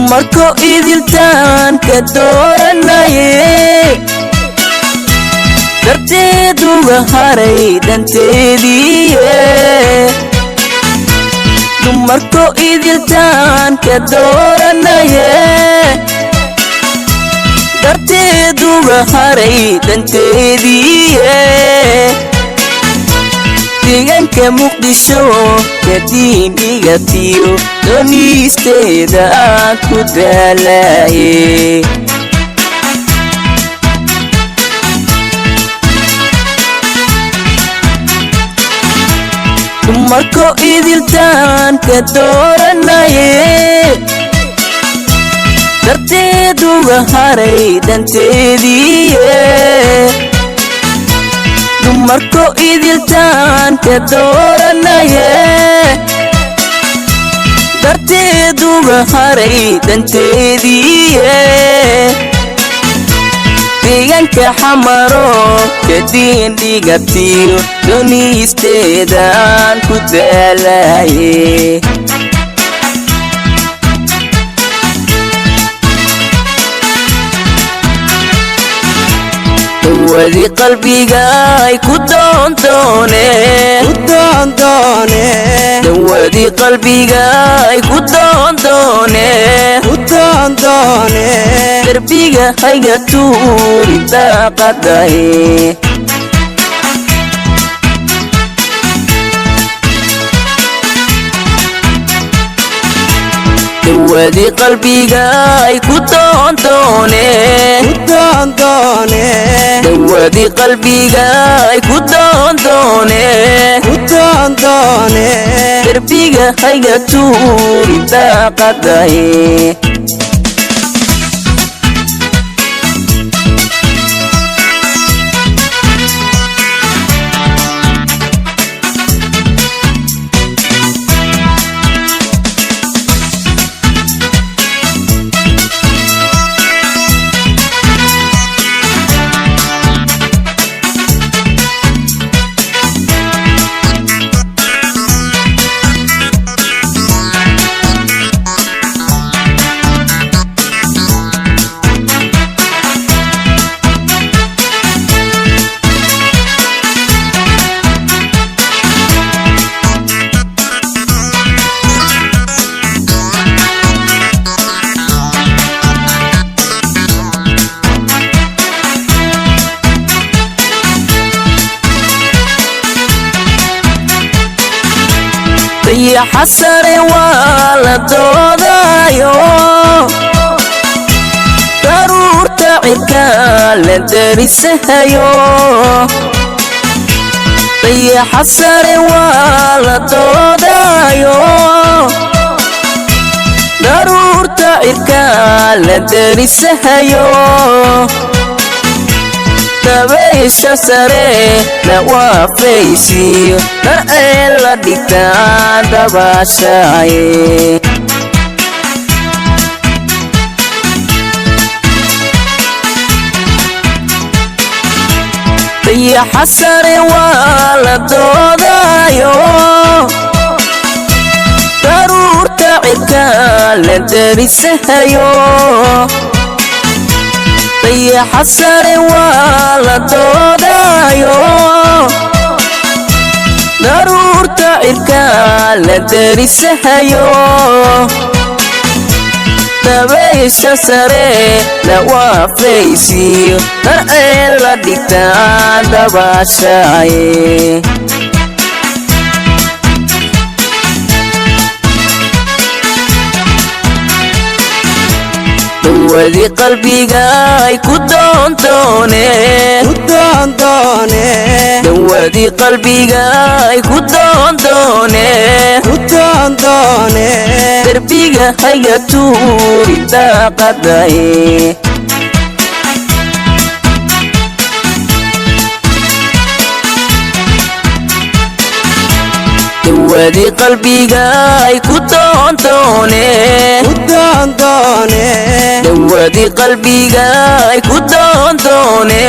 dumarko idiltaan ka dooranaye darteeduga haray danteediye dumarko idiltaan ka dooranaye darteeduga haray danteediye deegaanka muqdisho ka diimigatiyo doonisteeda aan ku daalaye dumarko idiltaan ka dooranaye darteeduga haray danteediye dumarko idiltaan ka dooranaye darteeduga haray danteediye deegaanka xamaro ka diindhigatiyo doonisteeda aan ku daalaye dawadi qalbiga ay ku doondoone dawadi qalbiga ay ku doondoone darbiga hayga tuuri daaqadaye dawadi qalbiga ay ku doondoone dawadi qalbiga ay ku doondoone darbiga hayga tuuri daaqadaye يا حسري ولا دودايو ضرور تعبك لدرسهايو يا حسري ولا دودايو ضرور تعبك لدرسهايو dabaysha sare la waafaysiyo dar ay la dhigtaan dabaashaye ya xasare waa la doodayo daruurta cidka la darisahayo يا حسري ولا دودايو ضرور تعيرك لدرسهايو dabaysha sare la waafaysiyo dar ay la dhigtaan dabaashaye dawadi qalbiga ay ku doondoone dawadi qalbiga ay ku doondoone darbiga hayga tuuri daaqadaye dawadi qalbiga ay ku doondoone dawadi qalbiga ay ku doondoone